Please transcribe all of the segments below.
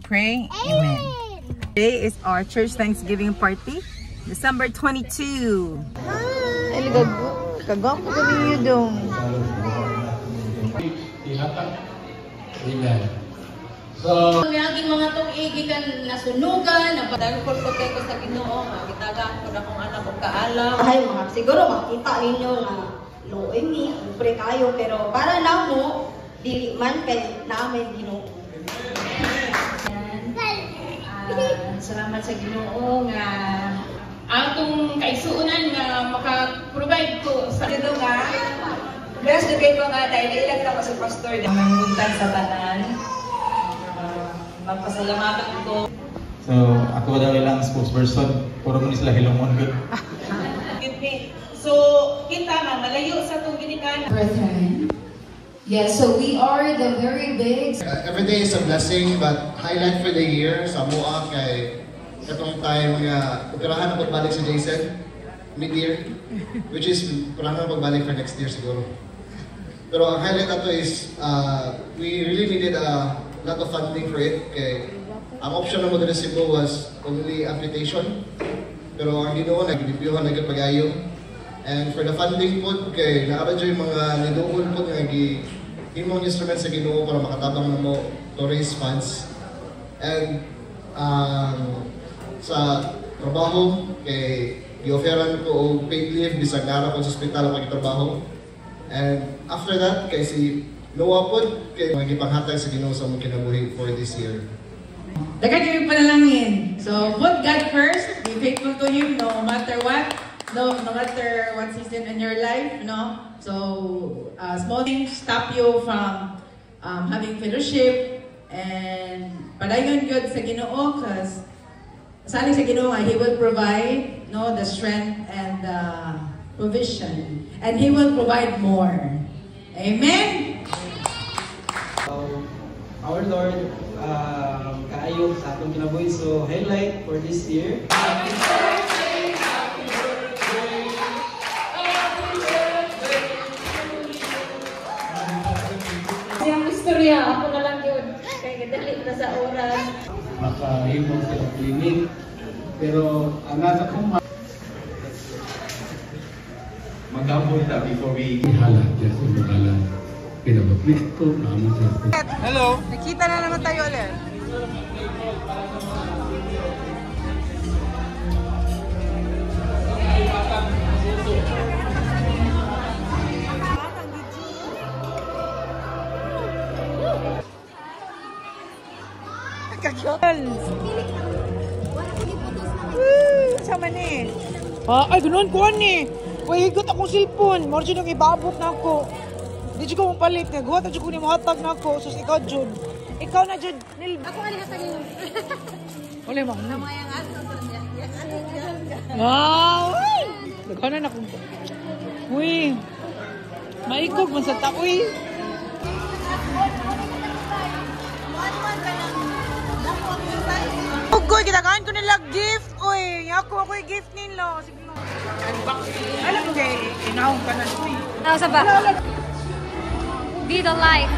pray. Amen. Today is our church Thanksgiving party. December 22. Ay, kagwapo ko niyo dong. Amen. So, yung mga tong-igi kan nasunugan, napadagpol ko kayo sa Ginoo, magitagaan ko na kung anak ko kaalam. Ay, siguro makita ninyo na luoy ni, pre kayo, pero para na mo, dili man kay namin Ginoo. Salamat sa Ginoo nga atong kaisuunan nga maka-provide ko sa Ginoo nga. Bless the kay ko nga dahil ilang na ko sa pastor. Manguntan sa tanan. Magpasalamatan ko. so ako daw ilang spokesperson. Puro mo ni sila hilomon good. So, kita nga, malayo sa itong ginikanan. Brethren. Yes, so we are the very big. Every day is a blessing, but highlight for the year sa mua kay katong time nga operahan na pagbalik si Jason mid-year, which is operahan na pagbalik for next year siguro. Pero ang highlight ato is we really needed a lot of funding for it. Kay ang option na mo din sa Cebu was only amputation. Pero ang Ginoo nag-ibiyuhan na pag-ayo. And for the funding po, kay naarad yung mga nidoon po nga imong instrument sa Ginoo para makatabang na mo to raise funds. And sa trabaho, kay i-offeran ko o paid leave bisag nara ko sa ospital ang pagtrabaho. And after that, kay si Noah po, kay mga gipanghatag sa Ginoo sa mong kinabuhi for this year. Dagan kami panalangin. So put God first, be faithful to Him no matter what. No matter what season in your life, So, small things stop you from having fellowship and padayon good sa Ginoo because saling sa Ginoo He will provide, the strength and the provision, and He will provide more. Amen. Our Lord, kaayo sa atong kinabuhi. So, highlight for this year. Yung istorya, ako na lang yun. Kaya kadali na sa oras. Makahimong sa clinic. Pero ang nasa kong Magambol ta before we halat just in magalan. Pinabapito namin sa. Hello. Nakita na naman tayo ulit. Sama ni. Ay, ganoon ko ni. Uy, higot akong cellphone. Moro dyan yung ibabot na ako. Hindi dyan ko mong palit. Nagawa na dyan ko ni mahatag na ako. Sus, ikaw, Jud. Ikaw na, Jud. Ako ali ka sa Ginoo. Wala mo. Namayang aso sa niya. Wow! Nagkana na akong. Uy. Maikog man sa taoy. Ugoy, kitakaan ko nila gift. Uy, ako yung gift nila. Sige mo. Alam mo kay inahong ka na uy. Ano sa ba? Be the light.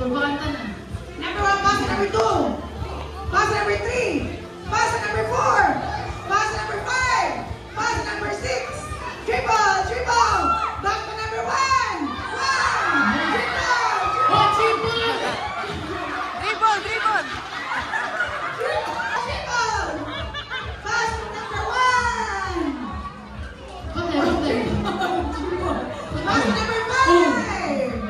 Probata na. Number 1, pasa number 2. Pasa number 3. Pasa number 4. Pasa number 5. Pasa number 6. Triple, triple. Back to number 1. 1. Triple, triple. Dribble! Triple. Pass to number 1. Up there. Pass to number 5.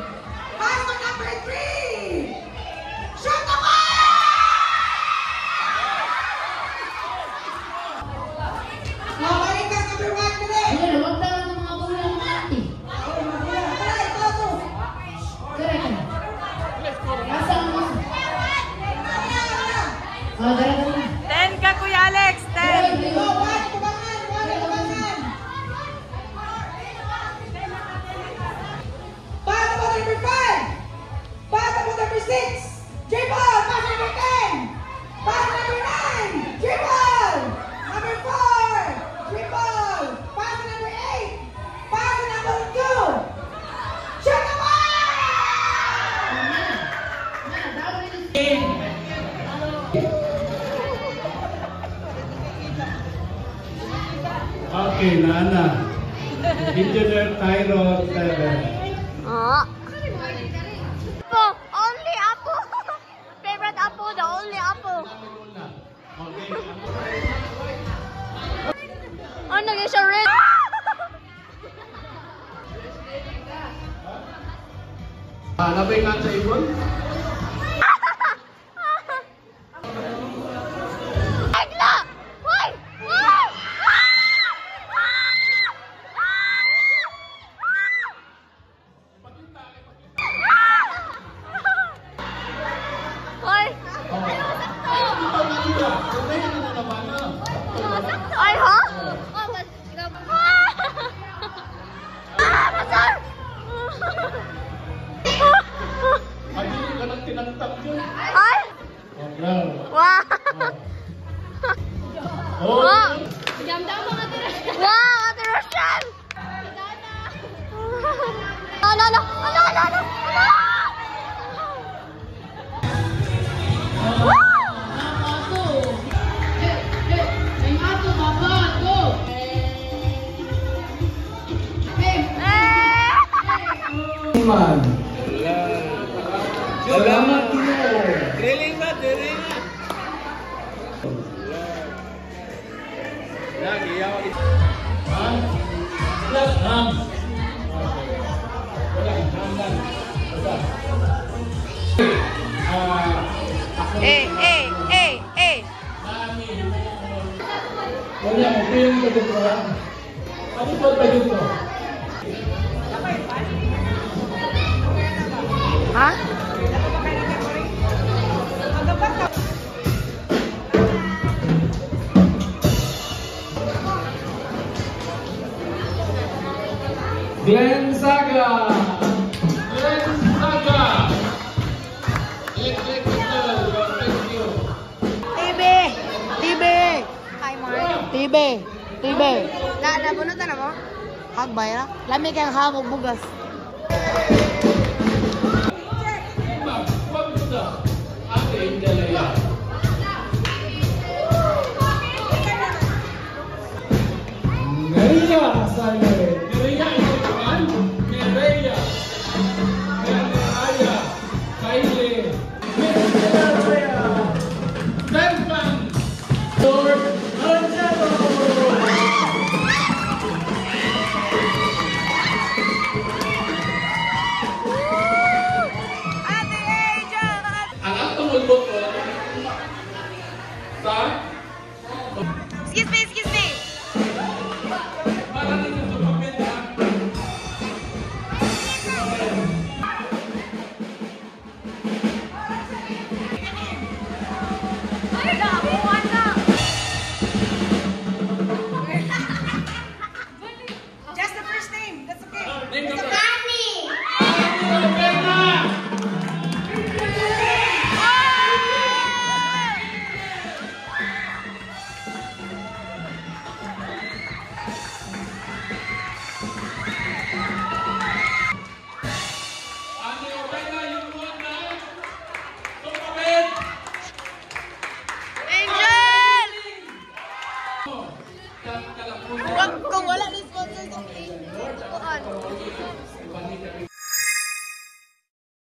Pass to number 3. Shot the balikas number 1 today. Ayan, huwag na lang mga bulang natin. Correct. Asa ang mga? Dara. 10 ka, Kuya Alex! 10! Pass to number 5. Pass to number 6. Triple. Pass to number 10. Pass to number 9. Triple. Number 4. Triple. Pass to number 8. Pass to number 2. Shot the Okay, Nana. Engineer Tyrone. Apo, only Apo. Favorite Apo, the only Apo. Ano yung siya red? Labay nga sa ibon? Agla! Hoy! Hoy! Hoy! Ay, ha? Masar! Hindi ka lang tinangtap yun. Ay! Wow. Wow! Oh! Wow! Wow, Ate Rochelle! Ano? Man. Salamat mo. Drilling ba? Drilling? Lagi, yaw. Plus hands. Wala, hanggan. Basta. Wala, mag-film ka dito. Ano po ba dito? Ha? Glenn Saga! Glenn Saga! Thank you. TB! Hi, Mark. TB! Nabunutan na mo? Hagbay na? Lami kayong hamog bugas. Ate Indelaya. Nerea saya. Nerea itu kan? Nerea. Nerea. Kaile. Nerea. Berman. Lord Angelo. Ang atong boto sa Excuse me! para dito sa papel ha. Just the first name. That's okay. Name ka